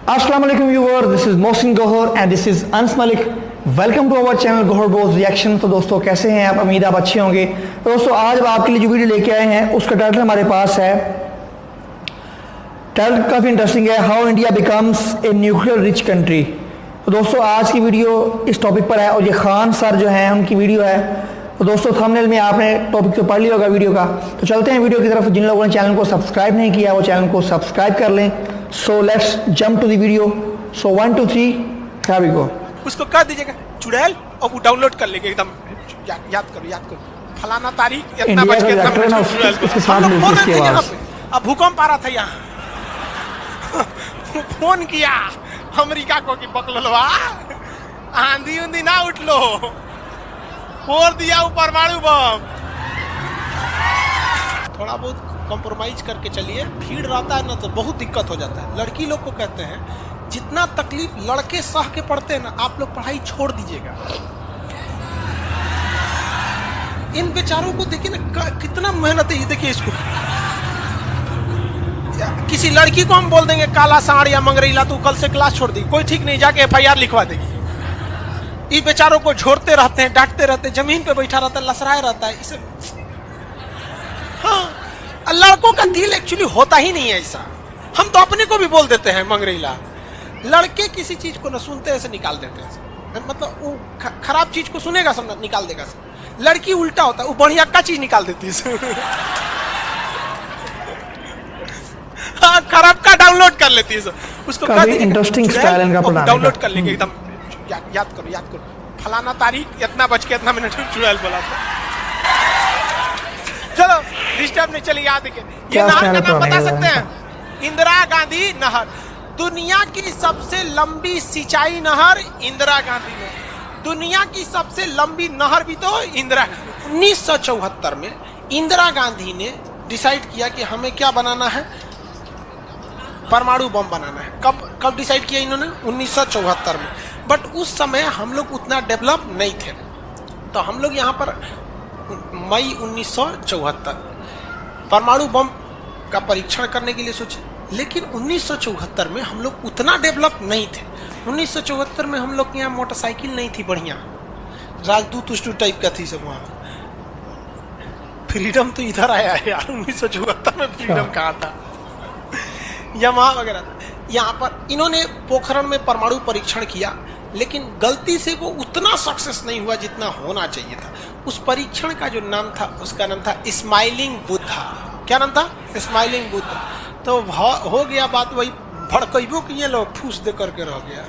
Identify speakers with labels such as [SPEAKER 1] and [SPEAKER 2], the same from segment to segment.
[SPEAKER 1] Assalamu alaikum viewers, this is Mohsin Gohar and this is Ans Malik. Welcome to our channel Gohar बोज reaction. तो दोस्तों कैसे हैं आप? उम्मीद आप अच्छे होंगे। तो दोस्तों आज हम आपके लिए जो वीडियो लेके आए हैं उसका टाइटल हमारे पास है, टाइटल काफ़ी इंटरेस्टिंग है, how India becomes a nuclear rich country. तो दोस्तों आज की वीडियो इस टॉपिक पर है और ये खान सर जो हैं उनकी वीडियो है। तो दोस्तों थंबनेल में आपने टॉपिक तो पढ़ लिया होगा वीडियो का। तो चलते हैं वीडियो की तरफ। जिन लोगों ने चैनल को सब्सक्राइब नहीं किया वो चैनल को सब्सक्राइब कर लें। So let's jump to the video. So 1 2 3 here we go.
[SPEAKER 2] उसको कह दीजिएगा चुड़ैल और वो डाउनलोड कर लेंगे एकदम। याद करो फलाना तारीख इतना बज के इतना मिनट उसके साथ मिलती इसकी आवाज। अब भूकंप आ रहा था यहाँ फोन किया अमेरिका को कि बकलवा आंधी उंधी ना उठ लो, फोड़ दिया वो परमाणु बम। थोड़ा बहुत कॉम्प्रोमाइज करके चलिए, भीड़ रहता है ना तो बहुत दिक्कत हो जाता है। लड़की लोग को कहते हैं जितना तकलीफ लड़के सह के पढ़ते हैं ना, आप लोग पढ़ाई छोड़ दीजिएगा। इन बेचारों को देखिए ना कितना मेहनत है। देखिए इसको, किसी लड़की को हम बोल देंगे काला साड़ या मंगरेला तो कल से क्लास छोड़ दी, कोई ठीक नहीं, जाके FIR लिखवा देगी। ये बेचारों को झोरते रहते हैं, डांटते रहते हैं, जमीन पे बैठा रहता है, लसराया रहता है। इसे हाँ, लड़कों का दिल एक्चुअली होता ही नहीं है ऐसा। हम तो अपने को भी बोल देते हैं मंगरेला। लड़के किसी चीज को न सुनते ऐसे निकाल देते हैं, मतलब वो खराब चीज को सुनेगा सब निकाल देगा। लड़की उल्टा होता है, वो बढ़िया का चीज निकाल देती है। हाँ, खराब का डाउनलोड कर लेती है उसको।
[SPEAKER 1] काफी इंटरेस्टिंग स्टाइल इनका पढ़ाने का।
[SPEAKER 2] डाउनलोड कर लेंगे एकदम। याद करो फलाना तारीख इतना बज के इतना मिनट चुड़ैल बोला था। चलो डिस्टर्ब नहीं, चलिए याद है। ये नहर का नाम बता सकते हैं? इंदिरा गांधी नहर। दुनिया की सबसे लंबी सिंचाई नहर इंदिरा गांधी ने। दुनिया की सबसे लंबी नहर भी तो इंदिरा। 1974 में इंदिरा गांधी ने डिसाइड किया कि हमें क्या बनाना है, परमाणु बम बनाना है। कब डिसाइड किया इन्होंने? 1974 में। बट उस समय हम लोग उतना डेवलप नहीं थे, तो हम लोग यहाँ पर मई 1974 परमाणु बम का परीक्षण करने के लिए सोचे। लेकिन 1974 में हम लोग उतना डेवलप नहीं थे। 1974 में हम लोग के यहाँ मोटरसाइकिल नहीं थी बढ़िया, राजदूत उष्टू टाइप का थी सब। वहाँ फ्रीडम तो इधर आया है यार, 1974 में फ्रीडम कहाँ था? यमहा वगैरह था। यहाँ पर इन्होंने पोखरण में परमाणु परीक्षण किया, लेकिन गलती से वो उतना सक्सेस नहीं हुआ जितना होना चाहिए था। उस परीक्षण का जो नाम था, उसका नाम था स्माइलिंग बुद्धा। क्या नाम था? स्माइलिंग बुद्धा। तो हो गया बात वही, भड़कइबो किए लोग, फूस दे करके रह गया,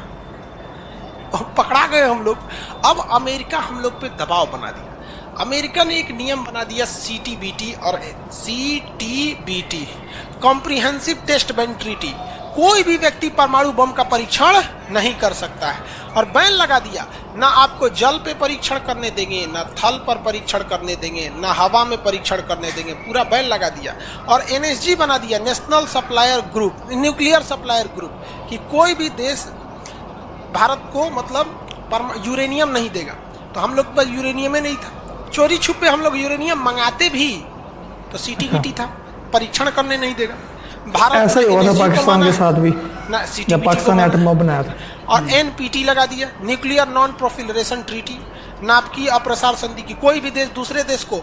[SPEAKER 2] पकड़ा गए हम लोग। अब अमेरिका हम लोग पे दबाव बना दिया। अमेरिका ने एक नियम बना दिया CTBT और CTBT, comprehensive test ban treaty. कोई भी व्यक्ति परमाणु बम का परीक्षण नहीं कर सकता है, और बैन लगा दिया। ना आपको जल पे परीक्षण करने देंगे, ना थल पर परीक्षण करने देंगे, ना हवा में परीक्षण करने देंगे, पूरा बैन लगा दिया। और NSG बना दिया, national supplier group, nuclear supplier group, कि कोई भी देश भारत को मतलब यूरेनियम नहीं देगा। तो हम लोग पास यूरेनियम ही नहीं था, चोरी छुपे हम लोग यूरेनियम मंगाते भी तो CTBT था, परीक्षण करने नहीं देगा। भारत
[SPEAKER 1] ऐसा ही हुआ था पाकिस्तान के साथ भी
[SPEAKER 2] ना,
[SPEAKER 1] जब पाकिस्तान ने एटम बम बनाया था।
[SPEAKER 2] और NPT लगा दिया, न्यूक्लियर नॉन प्रोफिलरेशन ट्रीटी, नाभिकीय अप्रसार संधि की। कोई भी देश दूसरे देश को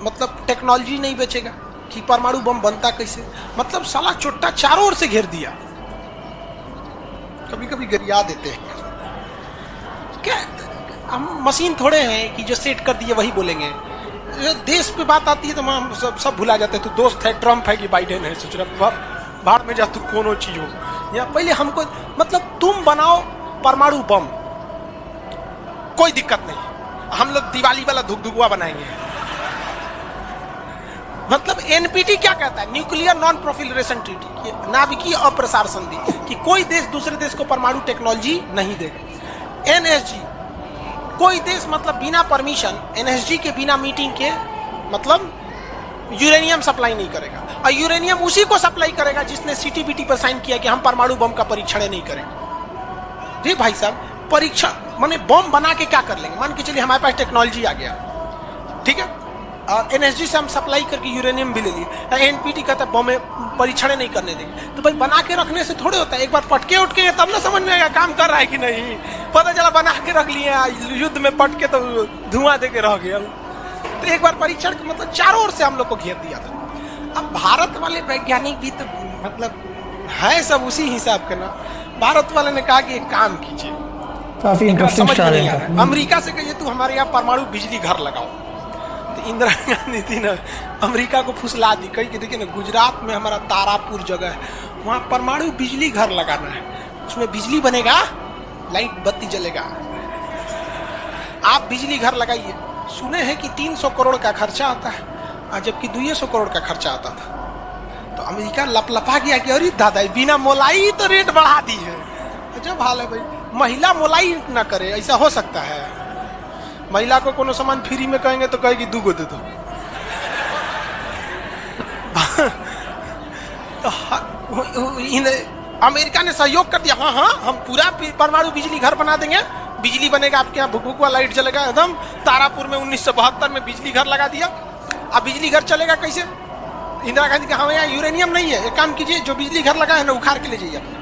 [SPEAKER 2] मतलब टेक्नोलॉजी नहीं बेचेगा कि परमाणु बम बनता कैसे। मतलब साला चोट्टा चारों ओर से घेर दिया। कभी कभी गरिया देते हैं क्या, हम मशीन थोड़े हैं कि जो सेट कर दिए वही बोलेंगे। देश पे बात आती है तो हम सब भुला जाते हैं। तो दोस्त है ट्रम्प है कि बाइडेन है, सोच रहा बाहर में जा तू कोनो चीज हो। या पहले हमको मतलब तुम बनाओ परमाणु बम, कोई दिक्कत नहीं, हम लोग दिवाली वाला धुकधुकुआ बनाएंगे। मतलब NPT क्या कहता है? न्यूक्लियर नॉन प्रोफिलरेशन ट्रीटी, नाभिकीय अप्रसार संधि, कि कोई देश दूसरे देश को परमाणु टेक्नोलॉजी नहीं देगा। NSG, कोई देश मतलब बिना परमिशन, NSG के बिना मीटिंग के मतलब यूरेनियम सप्लाई नहीं करेगा। और यूरेनियम उसी को सप्लाई करेगा जिसने CTBT पर साइन किया कि हम परमाणु बम का परीक्षण नहीं करेंगे। जी भाई साहब, परीक्षण माने बम बना के क्या कर लेंगे? मान के चलिए हमारे पास टेक्नोलॉजी आ गया, ठीक है, और एनएसजी से हम सप्लाई करके यूरेनियम भी ले लिए। एनपीटी कहता है बम में परीक्षण नहीं करने देंगे। तो भाई बना के रखने से थोड़े होता है, एक बार पटके उठके तब ना समझ में आएगा काम कर रहा है कि नहीं। पता चला बना के रख लिए, युद्ध में पटके तो धुआं दे के रह गया। तो एक बार परीक्षण मतलब चारों ओर से हम लोग को घेर दिया था। अब भारत वाले वैज्ञानिक भी तो मतलब है सब उसी हिसाब के ना। भारत वाले ने कहा कि एक काम कीजिए,
[SPEAKER 1] काफी इंटरेस्टिंग स्टाइल है।
[SPEAKER 2] अमेरिका से कहिए तू हमारे यहाँ परमाणु बिजली घर लगाओ। तो इंदिरा गांधी थी ना, अमेरिका को फुसला दी, कही कि देखिए ना गुजरात में हमारा तारापुर जगह है, वहाँ परमाणु बिजली घर लगाना है, उसमें बिजली बनेगा, लाइट बत्ती जलेगा, आप बिजली घर लगाइए। सुने हैं कि 300 करोड़ का खर्चा आता है, जबकि 200 करोड़ का खर्चा आता था। तो अमेरिका लपलपा गया कि अरे दादा बिना मोलाई तो रेट बढ़ा दी है। जब हाल है भाई, महिला मोलाई ना करे, ऐसा हो सकता है? महिला को कोनो सामान फ्री में कहेंगे तो कहेगी 2 गो दे दो। अमेरिका ने सहयोग कर दिया, हाँ हाँ हम पूरा परमाणु बिजली घर बना देंगे, बिजली बनेगा, आपके यहाँ भुकभुकवा लाइट जलेगा एकदम। तारापुर में 1972 में बिजली घर लगा दिया। अब बिजली घर चलेगा कैसे? इंदिरा गांधी का हमारे यहाँ यूरेनियम नहीं है, एक काम कीजिए जो बिजली घर लगा है ना उखाड़ के ले जाइए अपना,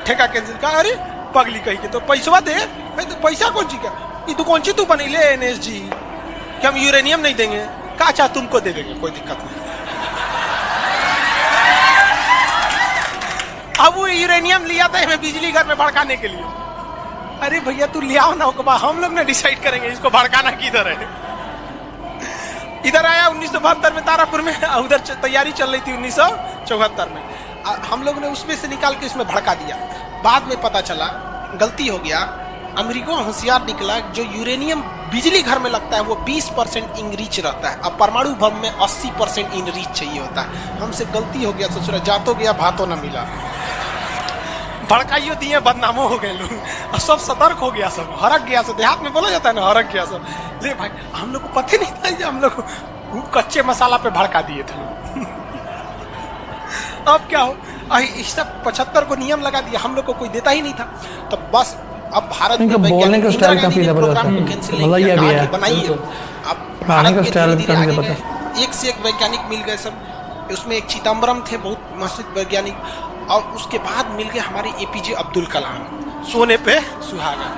[SPEAKER 2] ठेका कैंसिल। का अरे पगली कही के तो पैसा दे भाई, तो पैसा कौन ची का, ये तू कौन सी तू बनी ले एनएसजी कि हम यूरेनियम नहीं देंगे, का चाह तुमको दे देंगे, कोई दिक्कत नहीं। अब वो यूरेनियम लिया था हमें बिजली घर में भड़काने के लिए। अरे भैया तू ले आओ ना, हम लोग ने डिसाइड करेंगे इसको भड़काना किधर है। इधर आया 1972 में तारापुर में, उधर तैयारी चल रही थी 1974 में। हम लोग ने उसमें से निकाल के इसमें भड़का दिया। बाद में पता चला गलती हो गया, अमेरिका होशियार निकला, जो यूरेनियम बिजली घर में लगता है वो 20% इनरिच रहता है, अब परमाणु बम में 80% इनरिच चाहिए होता है। हमसे गलती हो गया, ससुरा जातो गया भातो न मिला, भड़काइयो दिए बदनामो हो गए लोग, सब सतर्क हो गया, सब हरक गया, सब देहात में बोला जाता है ना, हरक गया सब। ले भाई हम लोग को पता नहीं था कि हम लोग कच्चे मसाला पे भड़का दिए थे। अब क्या हो, इस सब 75 को नियम लगा दिया, हम लोग को कोई देता ही नहीं था। तो बस अब भारत में
[SPEAKER 1] बोलने का स्टाइल काफी जबरदस्त है,
[SPEAKER 2] बनाइए। अब
[SPEAKER 1] भारत का स्टाइल काफी जबरदस्त,
[SPEAKER 2] एक से एक वैज्ञानिक मिल गए सब। उसमें एक चिदम्बरम थे, बहुत मशहूर वैज्ञानिक, और उसके बाद मिल गए हमारे एपीजे अब्दुल कलाम, सोने पे सुहागा।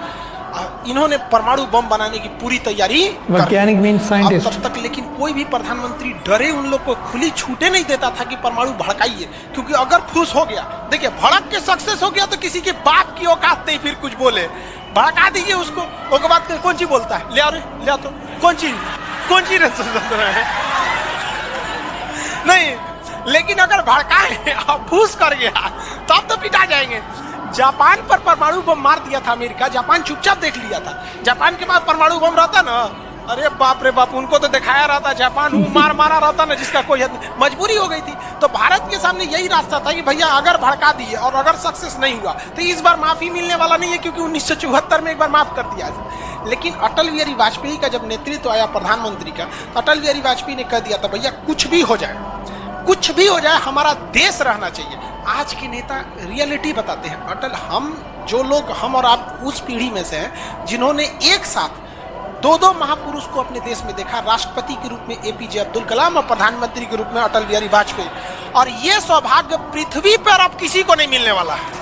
[SPEAKER 2] इन्होंने परमाणु बम बनाने की पूरी तैयारी,
[SPEAKER 1] वैज्ञानिक मीन साइंटिस्ट
[SPEAKER 2] तब तक। लेकिन कोई भी प्रधानमंत्री डरे उन लोग को खुली छूटे नहीं देता था कि परमाणु भड़काइए, क्योंकि अगर फूस हो गया, देखिए भड़क के सक्सेस हो गया तो किसी के बाप की औकात नहीं फिर कुछ बोले। भड़का दीजिए उसको, उसके बाद कौन चीज बोलता है, ले आओ तो कौन चीज नहीं। लेकिन अगर भड़काए और फूस कर गया तब तो पिटा जाएंगे। जापान पर परमाणु बम मार दिया था अमेरिका, जापान चुपचाप देख लिया था। जापान के पास परमाणु बम रहता ना, अरे बाप रे बाप, उनको तो दिखाया रहता, जापान मारा रहता ना, जिसका कोई मजबूरी हो गई थी। तो भारत के सामने यही रास्ता था कि भैया अगर भड़का दिए और अगर सक्सेस नहीं हुआ तो इस बार माफी मिलने वाला नहीं है, क्योंकि 1974 में एक बार माफ कर दिया। लेकिन अटल बिहारी वाजपेयी का जब नेतृत्व आया प्रधानमंत्री का, अटल बिहारी वाजपेयी ने कह दिया था भैया कुछ भी हो जाए, कुछ भी हो जाए, हमारा देश रहना चाहिए। आज के नेता रियलिटी बताते हैं। अटल, हम जो लोग, हम और आप उस पीढ़ी में से हैं जिन्होंने एक साथ 2 महापुरुष को अपने देश में देखा, राष्ट्रपति के रूप में एपीजे अब्दुल कलाम और प्रधानमंत्री के रूप में अटल बिहारी वाजपेयी। और ये सौभाग्य पृथ्वी पर अब किसी को नहीं मिलने वाला है,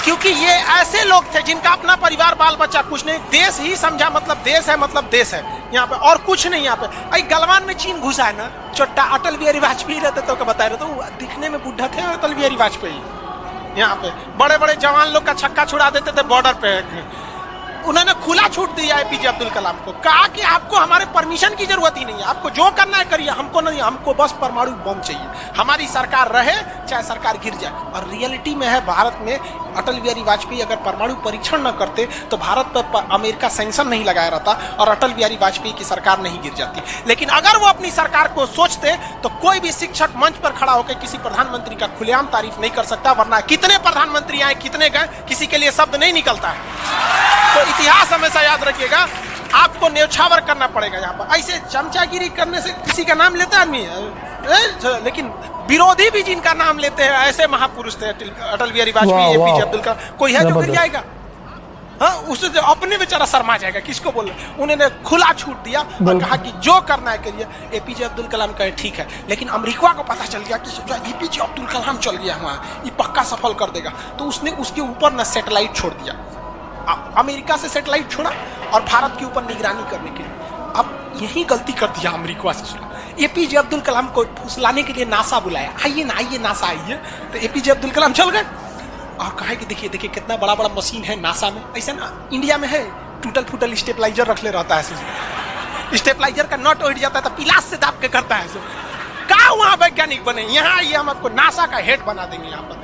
[SPEAKER 2] क्योंकि ये ऐसे लोग थे जिनका अपना परिवार बाल बच्चा कुछ नहीं, देश ही समझा मतलब देश है, मतलब देश है यहाँ पे, और कुछ नहीं यहाँ पे। गलवान में चीन घुसा है ना, चोट्टा अटल बिहारी वाजपेयी रहते तो बता रहे, तो दिखने में बुढ़ा थे अटल बिहारी वाजपेयी। यहाँ पे बड़े बड़े जवान लोग का छक्का छुड़ा देते थे बॉर्डर पे। उन्होंने खुला छूट दिया एपीजे अब्दुल कलाम को, कहा कि आपको हमारे परमिशन की जरूरत ही नहीं है, आपको जो करना है करिए, हमको नहीं, हमको बस परमाणु बम चाहिए, हमारी सरकार रहे चाहे सरकार गिर जाए। और रियलिटी में है, भारत में अटल बिहारी वाजपेयी अगर परमाणु परीक्षण न करते तो भारत पर अमेरिका सैंक्शन नहीं लगाया रहता और अटल बिहारी वाजपेयी की सरकार नहीं गिर जाती। लेकिन अगर वो अपनी सरकार को सोचते तो कोई भी शिक्षक मंच पर खड़ा होकर किसी प्रधानमंत्री का खुलेआम तारीफ नहीं कर सकता, वरना कितने प्रधानमंत्री आए, कितने गए, किसी के लिए शब्द नहीं निकलता है। तो इतिहास हमेशा याद रखिएगा, आपको न्यौछावर करना पड़ेगा। यहाँ पर ऐसे चमचागिरी करने से किसी का नाम लेता आदमी, लेकिन विरोधी भी जिनका नाम लेते हैं, ऐसे महापुरुष थे अटल बिहारी वाजपेयी, एपीजे अब्दुल कलाम। कोई है जो गिर जाएगा? हाँ, उससे जो अपने बेचारा शर्मा जाएगा, किसको बोल रहे? उन्होंने खुला छूट दिया और कहा कि जो करना है करिए। एपीजे अब्दुल कलाम कहे ठीक है, लेकिन अमेरिका को पता चल गया कि एपीजे अब्दुल कलाम चल गया वहां, ये पक्का सफल कर देगा, तो उसने उसके ऊपर ना सैटेलाइट छोड़ दिया। अमेरिका से सैटेलाइट छोड़ा और भारत के ऊपर निगरानी करने के लिए। अब यही गलती कर दिया अमेरिका से। एपीजे अब्दुल कलाम को फुसलाने के लिए नासा बुलाया, आइए ना, आइए नासा आइए, तो एपीजे अब्दुल कलाम चल गए और कहा कि देखिए देखिए कितना बड़ा बड़ा मशीन है नासा में। ऐसा ना इंडिया में है, टूटल फूटल स्टेबलाइजर रख ले रहता है, स्टेबलाइजर का नट उठ जाता है तो पिलास से दाब के करता है। कहा वहां वैज्ञानिक बने, यहाँ आइए हम आपको नासा का हेड बना देंगे। यहाँ पर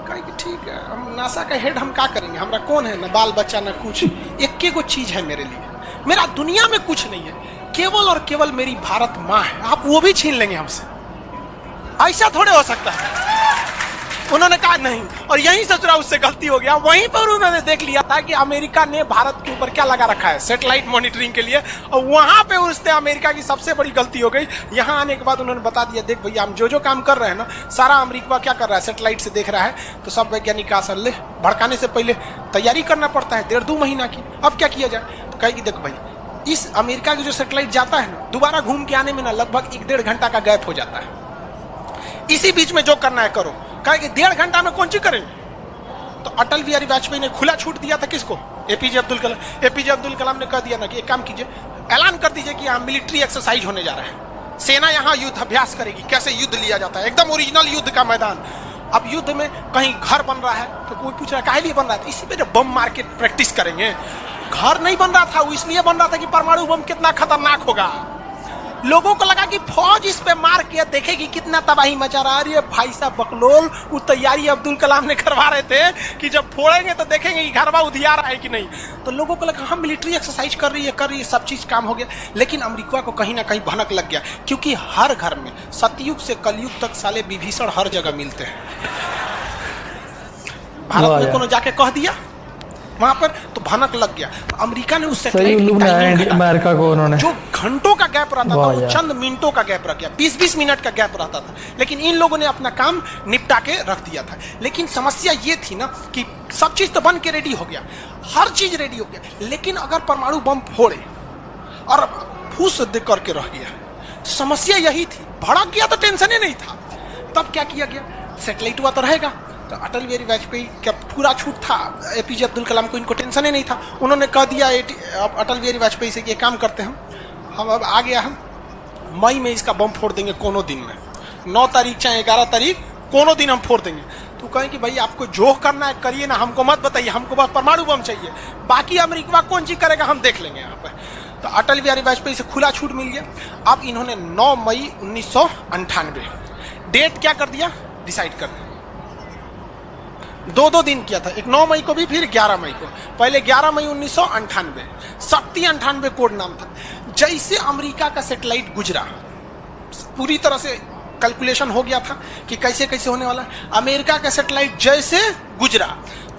[SPEAKER 2] कहा कि ठीक है, हम नासा का हेड हम क्या करेंगे, हमारा कौन है, न बाल बच्चा न कुछ, एक वो चीज है मेरे लिए, मेरा दुनिया में कुछ नहीं है, केवल और केवल मेरी भारत माँ है, आप वो भी छीन लेंगे हमसे, ऐसा थोड़े हो सकता है। उन्होंने कहा नहीं, और यही सोच रहा उससे गलती हो गया। वहीं पर उन्होंने देख लिया था कि अमेरिका ने भारत के ऊपर क्या लगा रखा है, सैटेलाइट मॉनिटरिंग के लिए, और वहां पे उसने अमेरिका की सबसे बड़ी गलती हो गई। यहां आने के बाद उन्होंने बता दिया, देख भैया हम जो काम कर रहे हैं ना, सारा अमेरिका क्या कर रहा है, सैटेलाइट से देख रहा है, तो सब वैज्ञानिक का असर ले, भड़काने से पहले तैयारी करना पड़ता है 1.5-2 महीना की। अब क्या किया जाए, तो कहे कि देखो भाई, इस अमेरिका की जो सैटेलाइट जाता है ना, दोबारा घूम के आने में ना लगभग 1-1.5 घंटा का गैप हो जाता है। इसी बीच में जो करना है करो। कहा कि 1.5 घंटा में कौन सी करेंगे, तो अटल बिहारी वाजपेयी ने खुला छूट दिया था किसको, एपीजे अब्दुल कलाम। एपीजे अब्दुल कलाम ने कह दिया ना कि एक काम कीजिए, ऐलान कर दीजिए कि यहाँ मिलिट्री एक्सरसाइज होने जा रहा है, सेना यहाँ युद्ध अभ्यास करेगी, कैसे युद्ध लिया जाता है, एकदम ओरिजिनल युद्ध का मैदान। अब युद्ध में कहीं घर बन रहा है तो कोई पूछ रहा है काहे लिए बन रहा है, इसी पे जो बम मार के प्रैक्टिस करेंगे। घर नहीं बन रहा था, वो इसलिए बन रहा था कि परमाणु बम कितना खतरनाक होगा। लोगों को लगा कि फौज इस पे मार के देखेगी कितना तबाही मचा रहा है। भाई साहब बकलोल, वो तैयारी अब्दुल कलाम ने करवा रहे थे कि जब फोड़ेंगे तो देखेंगे कि घरवा उधिया रहा है कि नहीं। तो लोगों को लगा हम मिलिट्री एक्सरसाइज कर रही है, सब चीज काम हो गया। लेकिन अमेरिका को कहीं ना कहीं भनक लग गया, क्योंकि हर घर में सतयुग से कलयुग तक साले विभीषण हर जगह मिलते हैं। भारत में कोनो जाके कह दिया वहां पर, तो भनक लग गया। अमेरिका ने उस
[SPEAKER 1] अमेरिका को उन्होंने
[SPEAKER 2] जो घंटों का गैप रहता था, वो चंद मिनटों का गैप रख गया, 20-20 मिनट का गैप रहता था। लेकिन इन लोगों ने अपना काम निपटा के रख दिया था। लेकिन समस्या ये थी ना कि सब चीज तो बन के रेडी हो गया, हर चीज रेडी हो गया, लेकिन अगर परमाणु बम फोड़े और फूस करके रह गया, समस्या यही थी। भड़क गया तो टेंशन ही नहीं था। तब क्या किया गया, सैटेलाइट हुआ तो रहेगा। तो अटल बिहारी वाजपेयी का पूरा छूट था, एपीजे अब्दुल कलाम को इनको टेंशन ही नहीं था। उन्होंने कह दिया अटल बिहारी वाजपेयी से कि ये काम करते हैं हम अब आ गया, हम मई में इसका बम फोड़ देंगे कोनो दिन में, 9 तारीख चाहे 11 तारीख कोनो दिन हम फोड़ देंगे। तो कहें कि भाई आपको जो करना है करिए ना, हमको मत बताइए, हमको बस परमाणु बम चाहिए, बाकी अमेरिका कौन चीज करेगा हम देख लेंगे यहाँ पर। तो अटल बिहारी वाजपेयी से खुला छूट मिल गया। अब इन्होंने 9 मई 1998 डेट क्या कर दिया, डिसाइड कर दिया। 2-2 दिन किया था, एक 9 मई को भी, फिर 11 मई को। पहले 11 मई 1998 शक्ति 98 कोड नाम था। जैसे अमेरिका का सैटेलाइट गुजरा, पूरी तरह से कैलकुलेशन हो गया था कि कैसे कैसे होने वाला। अमेरिका का सैटेलाइट जैसे गुजरा,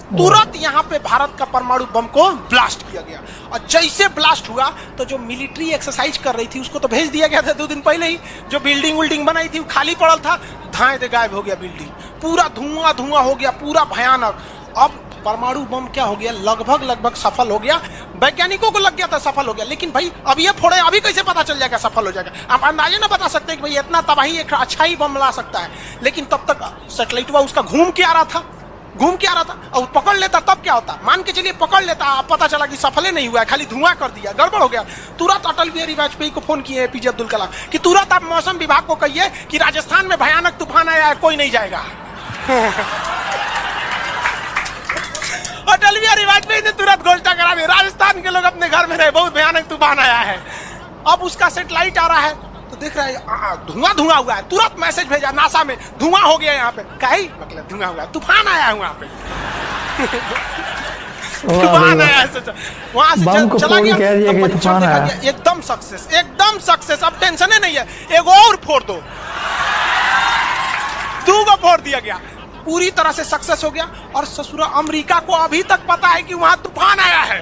[SPEAKER 2] तुरंत यहाँ पे भारत का परमाणु बम को ब्लास्ट किया गया। और जैसे ब्लास्ट हुआ तो जो मिलिट्री एक्सरसाइज कर रही थी उसको तो भेज दिया गया था 2 दिन पहले ही। जो बिल्डिंग बनाई थी वो खाली पड़ल था, धाए दे गायब हो गया बिल्डिंग, पूरा धुआं हो गया, पूरा भयानक। अब परमाणु बम क्या हो गया, लगभग सफल हो गया। वैज्ञानिकों को लग गया था सफल हो गया, लेकिन भाई अब ये फोड़े, अभी कैसे पता चल जाएगा सफल हो जाएगा। आप अंदाजे ना बता सकते कि भाई इतना तबाही एक अच्छा ही बम ला सकता है। लेकिन तब तक सैटेलाइट उसका घूम के आ रहा था, और पकड़ लेता तब क्या होता, मान के चलिए पकड़ लेता, पता चला कि सफल नहीं हुआ, खाली धुआं कर दिया, गड़बड़ हो गया। तुरंत अटल बिहारी वाजपेयी को फोन किए एपीजे अब्दुल कलाम कि तुरंत आप मौसम विभाग को कहिए कि राजस्थान में भयानक तूफान आया है, कोई नहीं जाएगा। अटल बिहारी वाजपेयी ने तुरंत घोषणा करा दी, राजस्थान के लोग अपने घर में रहे, बहुत भयानक तूफान आया है। अब उसका सैटेलाइट आ रहा है तो देख रहा है धुआं हुआ है, तुरंत मैसेज भेजा नासा में, धुआं हो गया यहाँ पे। कहीं मतलब धुआं हुआ, तूफान आया है वहाँ पे। तूफान आया है, वहां से चला गया, तूफान आया, एकदम सक्सेस। अब टेंशन ही नहीं है, एक और फोड़ दो, 2 को फोड़ दिया गया, पूरी तरह से सक्सेस हो गया। और ससुरा अमेरिका को अभी तक पता है कि वहां तूफान आया है,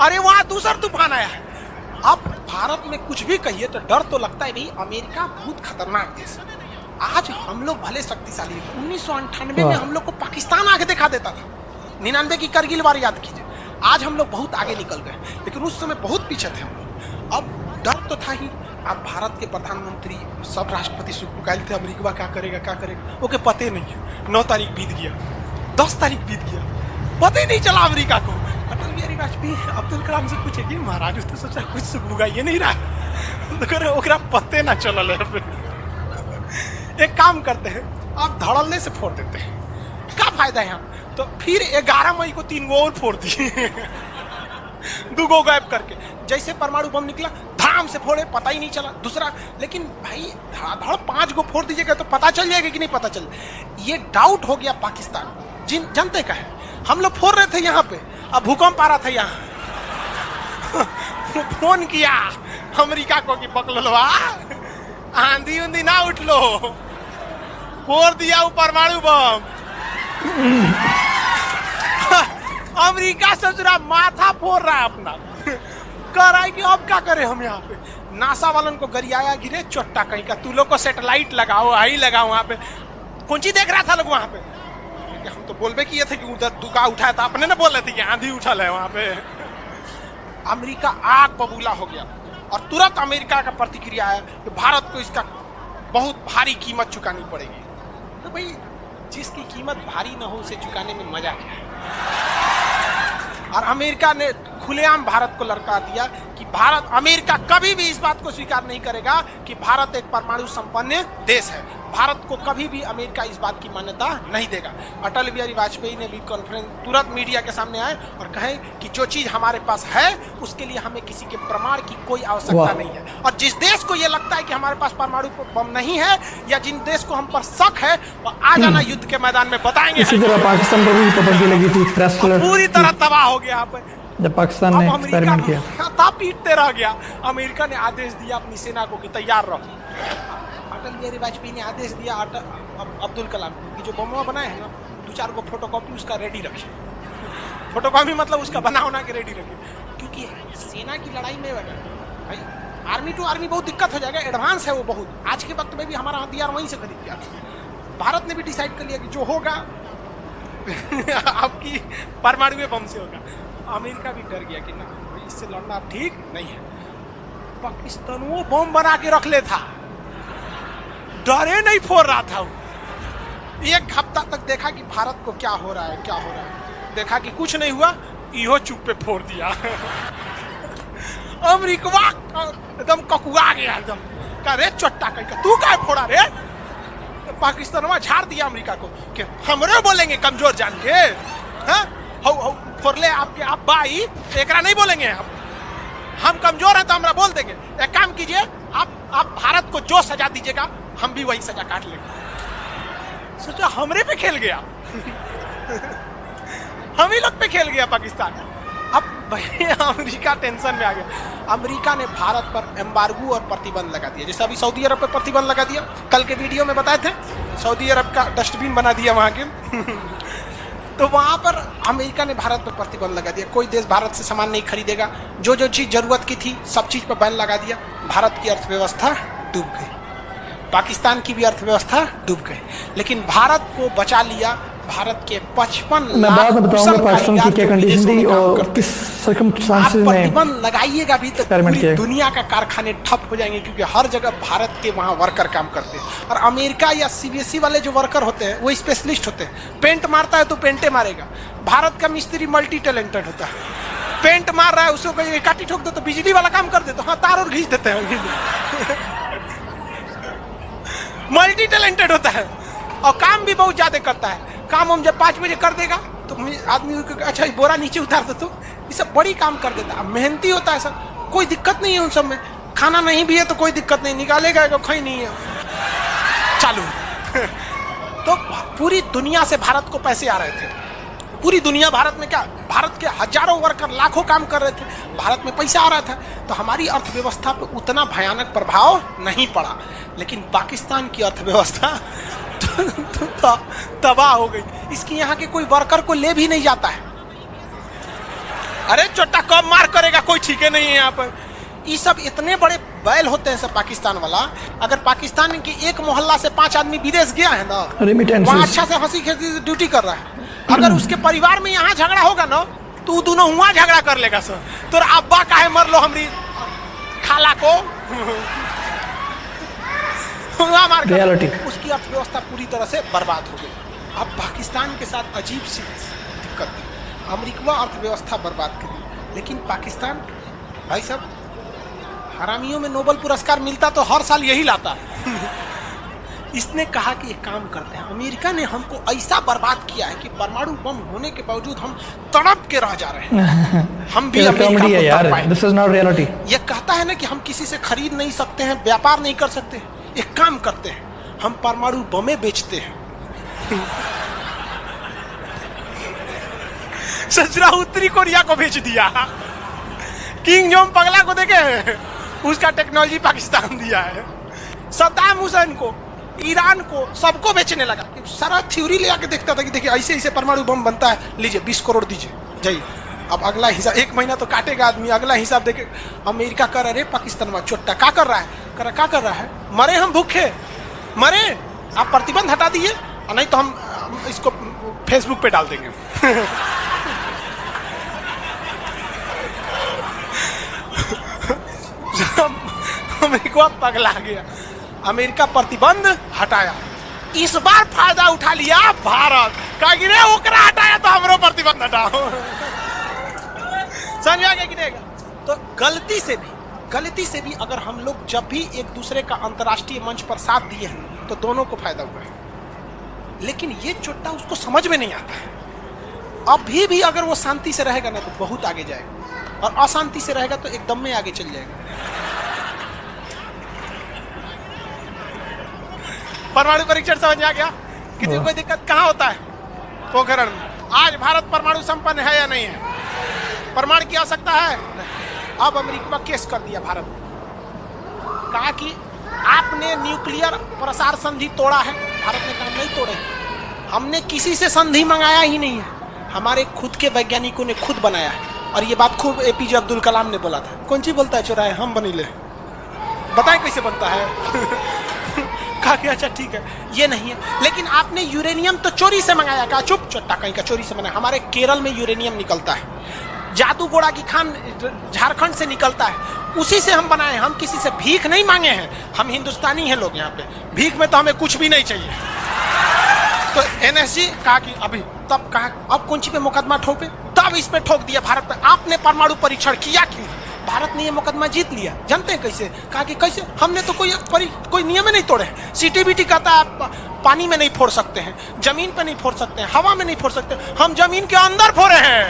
[SPEAKER 2] अरे वहां दूसरा तूफान आया है। अब भारत में कुछ भी कहिए तो डर तो लगता है, नहीं अमेरिका बहुत खतरनाक देश है। आज हम लोग भले शक्तिशाली हैं, 1998 में हम लोग को पाकिस्तान आके दिखा देता था। 99 की करगिल वार याद कीजिए, आज हम लोग बहुत आगे निकल गए, लेकिन उस समय बहुत पीछे थे हम लोग। अब डर तो था ही। अब भारत के प्रधानमंत्री सब राष्ट्रपति सुखुकाल थे, अमेरिका क्या करेगा ओके पते नहीं है। 9 तारीख बीत गया, 10 तारीख बीत गया, पता ही नहीं चला अमेरिका को। अटल बिहारी वाजपेयी अब्दुल कलाम से पूछे कि महाराज उसने सोचा कुछ सुखुगा ये नहीं रहा, तो ओकरा पते ना चलल है। एक काम करते हैं, आप धड़ल्ले से फोड़ देते हैं, क्या फायदा है यहाँ। तो फिर 11 मई को 3 गो और फोड़ दिए 2 गो गायब करके। जैसे परमाणु बम निकला धाम से फोड़े, पता ही नहीं चला। दूसरा, लेकिन भाई धड़ाधड़ 5 गो फोड़ दीजिएगा तो पता चल जाएगा कि नहीं पता चल। ये डाउट हो गया पाकिस्तान जनते का है। हम लोग फोड़ रहे थे यहाँ पे, अब भूकंप आ रहा था यहाँ फोन किया अमेरिका को कि पकड़वा आंधी उंधी ना उठ लो, फोड़ दिया वो परमाणु बम अमेरिका से जरा माथा फोड़ रहा है अपना, कह रहा है कि अब क्या करें हम यहाँ पे। नासा वालन को गरियाया गिरे चोट्टा कहीं का, तू लोग को सैटेलाइट लगाओ, आई लगाओ वहां पे। कौन चीज देख रहा था लोग वहां पे। हम तो बोलबे किए थे कि उधर दुका उठाया था, अपने ना बोल रहे थे कि आंधी उछल है वहां पे। अमेरिका आग बबूला हो गया और तुरंत अमेरिका का प्रतिक्रिया है कि भारत को इसका बहुत भारी कीमत चुकानी पड़ेगी। तो भाई जिसकी कीमत भारी ना हो उसे चुकाने में मजा क्या है। और अमेरिका ने खुलेआम भारत को लड़का दिया कि अमेरिका कभी भी इस बात को स्वीकार नहीं करेगा कि भारत एक परमाणु संपन्न देश है। भारत को कभी भी अमेरिका इस बात की मान्यता नहीं देगा। अटल बिहारी वाजपेयी ने भी कॉन्फ्रेंस तुरंत मीडिया के सामने आए और कहे कि जो चीज हमारे पास है उसके लिए हमें किसी के प्रमाण की कोई आवश्यकता नहीं है। और जिस देश को यह लगता है कि हमारे पास परमाणु बम नहीं है या जिन देश को हम पर शक है वो आ जाना युद्ध के मैदान में बताएंगे।
[SPEAKER 1] इसी तरह पाकिस्तान पर भी पाबंदी लगी थी, प्रेस
[SPEAKER 2] पूरी तरह तबाह हो गया यहाँ पे
[SPEAKER 1] जब पाकिस्तान ने एक्सपेरिमेंट किया।
[SPEAKER 2] पीटते रह गया। अमेरिका ने आदेश दिया अपनी सेना को कि तैयार रहो। अटल बिहारी वाजपेयी ने आदेश दिया अब्दुल कलाम को कि जो बम बनाए हैं ना 2-4 को फोटोकॉपी उसका रेडी रखिए। फोटोकॉपी मतलब उसका बना होना के रेडी रखिए, क्योंकि सेना की लड़ाई में भाई आर्मी टू आर्मी बहुत दिक्कत हो जाएगा। एडवांस है वो बहुत। आज के वक्त में भी हमारा हथियार वहीं से खरीद किया। भारत ने भी डिसाइड कर लिया कि जो होगा आपकी परमाणु बम से होगा। अमेरिका भी डर गया कि ना इससे लड़ना ठीक नहीं है। पाकिस्तान वो बम बना के रख ले था, डरे नहीं फोड़ रहा था। 1 हफ्ता तक देखा कि भारत को क्या हो रहा है, देखा कि कुछ नहीं हुआ, इहो चुप पे फोड़ दिया अमेरिका एकदम ककुआ गया, एकदम कह रे चट्टा कहीं तू क्या फोड़ा रे। पाकिस्तान झाड़ दिया अमेरिका को कि हमरे बोलेंगे कमजोर जान के। हाँ फोरले आपके आप बाई एकरा नहीं बोलेंगे, हम कमजोर हैं तो हमरा बोल देंगे। एक काम कीजिए, आप भारत को जो सजा दीजिएगा हम भी वही सजा काट लेंगे। सोचा हमरे पे खेल गया हम ही लोग पे खेल गया पाकिस्तान। अब भाई अमेरिका टेंशन में आ गया। अमेरिका ने भारत पर एम्बार्गो और प्रतिबंध लगा दिया, जैसे अभी सऊदी अरब पर प्रतिबंध लगा दिया। कल के वीडियो में बताए थे, सऊदी अरब का डस्टबिन बना दिया वहां के तो वहां पर अमेरिका ने भारत पर प्रतिबंध लगा दिया। कोई देश भारत से सामान नहीं खरीदेगा। जो चीज जरूरत की थी सब चीज पर बैन लगा दिया। भारत की अर्थव्यवस्था डूब गई, पाकिस्तान की भी अर्थव्यवस्था डूब गई, लेकिन भारत को बचा लिया। भारत के 55
[SPEAKER 1] मैं बाद में बताऊंगा पाकिस्तान की क्या कंडीशन थी और किस सर्कमस्टांसेस में
[SPEAKER 2] प्रतिबंध लगाइएगा भी तो पूरी दुनिया का कारखाने ठप हो जाएंगे, क्योंकि हर जगह भारत के वहां वर्कर काम करते हैं। और अमेरिका या सीबीएसई वाले जो वर्कर होते हैं वो स्पेशलिस्ट होते हैं। पेंट मारता है तो पेंटे मारेगा। भारत का मिस्त्री मल्टी टैलेंटेड होता है। पेंट मार रहा है उसको कोई काटी ठोक दे तो बिजली वाला काम कर दे तो हाँ तार और घींच देते हैं मल्टी टैलेंटेड होता है और काम भी बहुत ज्यादा करता है। काम हम जब 5 बजे कर देगा तो आदमी अच्छा बोरा नीचे उतार दे, तो ये सब बड़ी काम कर देता है। मेहनती होता है सब, कोई दिक्कत नहीं है उन सब में। खाना नहीं भी है तो कोई दिक्कत नहीं, निकालेगा तो कहीं नहीं है चालू तो पूरी दुनिया से भारत को पैसे आ रहे थे। पूरी दुनिया भारत में क्या, भारत के हजारों वर्कर लाखों काम कर रहे थे, भारत में पैसा आ रहा था। तो हमारी अर्थव्यवस्था पे उतना भयानक प्रभाव नहीं पड़ा, लेकिन पाकिस्तान की अर्थव्यवस्था तबाह हो गई। इसकी यहाँ के कोई वर्कर को ले भी नहीं जाता है। अरे चोटा कब मार करेगा कोई ठीक नहीं है यहाँ पर। ये सब इतने बड़े बैल होते हैं सब पाकिस्तान वाला। अगर पाकिस्तान के एक मोहल्ला से 5 आदमी विदेश गया है ना, वहाँ अच्छा से हंसी खेसी ड्यूटी कर रहा है। अगर उसके परिवार में यहाँ झगड़ा होगा ना तो तू दोनों हुआ झगड़ा कर लेगा सर, तोर अब्बा काहे मर लो हमरी खाला को हुआ मार कर, उसकी अर्थव्यवस्था पूरी तरह से बर्बाद हो गई। अब पाकिस्तान के साथ अजीब सी दिक्कत थी, अमेरिका अर्थव्यवस्था बर्बाद कर दी, लेकिन पाकिस्तान भाई साहब हरामियों में नोबेल पुरस्कार मिलता तो हर साल यही लाता है। इसने कहा कि एक काम करते हैं, अमेरिका ने हमको ऐसा बर्बाद किया है कि परमाणु बम होने के बावजूद हम तड़प के रह जा रहे हैं। हम भी अमेरिका को यार,
[SPEAKER 1] दिस इज नॉट रियलिटी।
[SPEAKER 2] ये कहता है ना कि हम किसी से खरीद नहीं सकते हैं, व्यापार नहीं कर सकते। एक काम करते हैं, हम परमाणु बमें बेचते हैं। ससुरा उत्तरी कोरिया को बेच दिया, किंग जोंग पगला को देखे उसका टेक्नोलॉजी पाकिस्तान दिया है, सद्दाम हुसैन को, ईरान को, सबको बेचने लगा। सारा थ्योरी ले आके देखता था कि देखिए ऐसे ऐसे परमाणु बम बनता है, लीजिए 20 करोड़ दीजिए जाइए। अब अगला हिसाब, एक महीना तो काटेगा आदमी, अगला हिसाब देखे। अमेरिका कर रहा है पाकिस्तान में चोट्टा क्या कर रहा है, क्या कर रहा है, मरे हम भूखे मरे, आप प्रतिबंध हटा दिए, नहीं तो हम इसको फेसबुक पे डाल देंगे। अमेरिका पगला गया, अमेरिका प्रतिबंध हटाया, इस बार फायदा उठा लिया भारत, कहा कि रे ओकरा हटाया तो हमरो प्रतिबंध हटाओ। समझ आ गया कि नहीं? तो गलती से भी अगर हम लोग जब भी एक दूसरे का अंतर्राष्ट्रीय मंच पर साथ दिए हैं तो दोनों को फायदा हुआ है, लेकिन ये चुट्टा उसको समझ में नहीं आता है। अभी भी अगर वो शांति से रहेगा ना तो बहुत आगे जाएगा, और अशांति से रहेगा तो एकदम में आगे चल जाएगा। परमाणु परीक्षण समझ में आ गया? किसी को कोई दिक्कत कहाँ होता है? पोखरण में। आज भारत परमाणु संपन्न है या नहीं है? परमाणु की आवश्यकता है? अब अमेरिका केस कर दिया भारत ने, कहा कि आपने न्यूक्लियर प्रसार संधि तोड़ा है। भारत ने कहा नहीं तोड़े, हमने किसी से संधि मंगाया ही नहीं है, हमारे खुद के वैज्ञानिकों ने खुद बनाया है। और ये बात खूब एपीजे अब्दुल कलाम ने बोला था। कौन सी बोलता है चोराए हम बनीले, बताए कैसे बनता है? कहा कि अच्छा ठीक है, ये नहीं है, लेकिन आपने यूरेनियम तो चोरी से मंगाया। कहा चुप, चट्टा कहीं का चोरी से मंगाया। हमारे केरल में यूरेनियम निकलता है, जादूगोड़ा की खान झारखंड से निकलता है, उसी से हम बनाए। हम किसी से भीख नहीं मांगे हैं, हम हिंदुस्तानी हैं लोग यहाँ पे, भीख में तो हमें कुछ भी नहीं चाहिए। तो एनएसजी कहा कि अभी, तब कहा अब कौन सी पे मुकदमा ठोके, तब इस पे ठोक दिया भारत पे, आपने परमाणु परीक्षण किया क्यों? भारत ने ये मुकदमा जीत लिया। जानते हैं कैसे? कहा कि कैसे, हमने तो कोई नियम नहीं तोड़े। सीटीबीटी कहता है आप पानी में नहीं फोड़ सकते हैं, जमीन पे नहीं फोड़ सकते हैं, हवा में नहीं फोड़ सकते, हम जमीन के अंदर फोड़े हैं।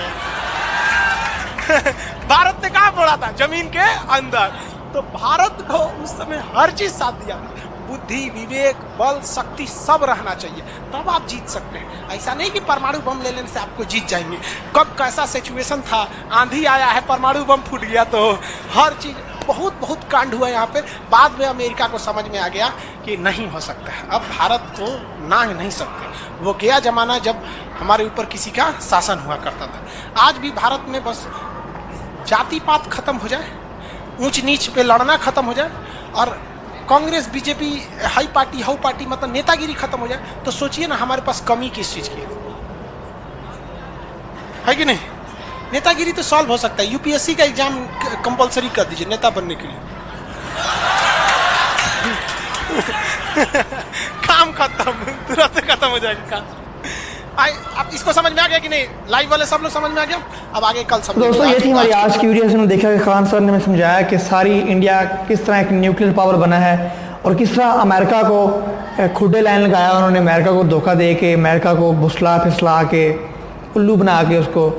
[SPEAKER 2] भारत ने कहा फोड़ा था? जमीन के अंदर। तो भारत को उस समय हर चीज साथ दिया था, बुद्धि, विवेक, बल, शक्ति सब रहना चाहिए, तब आप जीत सकते हैं। ऐसा नहीं कि परमाणु बम ले लेने से आपको जीत जाएंगे। कब कैसा सिचुएशन था, आंधी आया है, परमाणु बम फूट गया, तो हर चीज बहुत कांड हुआ यहाँ पे। बाद में अमेरिका को समझ में आ गया कि नहीं हो सकता है, अब भारत को नांग नहीं सकते। वो गया जमाना जब हमारे ऊपर किसी का शासन हुआ करता था। आज भी भारत में बस जाति पात खत्म हो जाए, ऊंच नीच पे लड़ना खत्म हो जाए, और Congress BJP high party how party मतलब नेतागिरी खत्म हो जाए, तो सोचिए ना हमारे पास कमी किस चीज की है कि नहीं? नेतागिरी तो सॉल्व हो सकता है। यूपीएससी का एग्जाम कंपलसरी कर दीजिए नेता बनने के लिए। काम खत्म, तुरंत खत्म हो जाएगा काम। अब इसको समझ में आ गया कि नहीं? लाइव वाले सब लोग समझ में आ गया? अब आगे कल समझ।
[SPEAKER 1] दोस्तों ये थी हमारी आज की वीडियो। हमने देखा कि खान सर ने हमें समझाया कि सारी इंडिया किस तरह एक न्यूक्लियर पावर बना है, और किस तरह अमेरिका को खुडे लाइन लगाया उन्होंने, अमेरिका को धोखा दे के, अमेरिका को भुसला फिसला के, उल्लू बना के उसको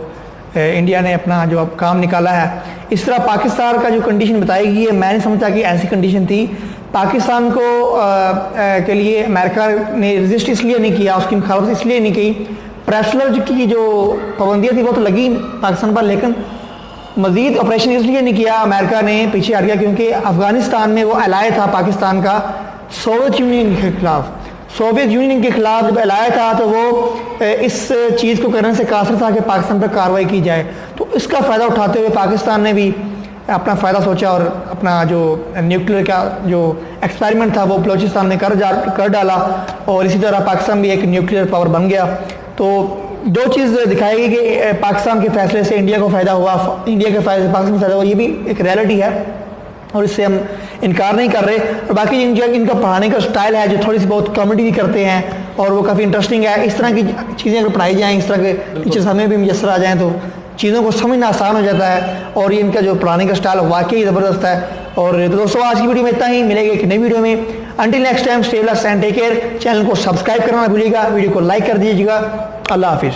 [SPEAKER 1] इंडिया ने अपना जो अब काम निकाला है। इस तरह पाकिस्तान का जो कंडीशन बताई गई है, मैं नहीं समझता कि ऐसी कंडीशन थी। पाकिस्तान को के लिए अमेरिका ने रजिस्ट इसलिए नहीं किया, उसकी मुखालफत इसलिए नहीं की। प्रेसलर की जो पाबंदियाँ थी वो तो लगी पाकिस्तान पर, लेकिन मज़ीद ऑपरेशन इसलिए नहीं किया, अमेरिका ने पीछे हट गया क्योंकि अफ़गानिस्तान में वो एलाय था पाकिस्तान का सोवियत यूनियन के खिलाफ। सोवियत यूनियन के खिलाफ जब एलाय था तो वो इस चीज़ को करने से कासर था कि पाकिस्तान पर कार्रवाई की जाए। तो इसका फ़ायदा उठाते हुए पाकिस्तान ने भी अपना फ़ायदा सोचा और अपना जो न्यूक्लियर का जो एक्सपेरिमेंट था वो बलूचिस्तान में कर डाला, और इसी तरह पाकिस्तान भी एक न्यूक्लियर पावर बन गया। तो दो चीज़ दिखाई गई कि पाकिस्तान के फैसले से इंडिया को फ़ायदा हुआ, इंडिया के फायदे से पाकिस्तान को फ़ायदा हुआ, ये भी एक रियलिटी है और इससे हम इनकार नहीं कर रहे। और बाकी इनका पढ़ाने का स्टाइल है जो थोड़ी सी बहुत कॉमेडी भी करते हैं और वो काफ़ी इंटरेस्टिंग है। इस तरह की चीज़ें अगर पढ़ाई जाएँ, इस तरह के टीचर्स हमें भी मुयसर आ जाएँ तो चीज़ों को समझना आसान हो जाता है। और ये इनका जो पढ़ाने का स्टाइल वाकई ज़बरदस्त है। और तो दोस्तों आज की वीडियो में इतना ही, मिलेगा एक नई वीडियो में। Until next time, stay blessed and take care. Channel को सब्सक्राइब करना ना भूलिएगा, वीडियो को लाइक कर दीजिएगा। अल्लाह हाफिज़।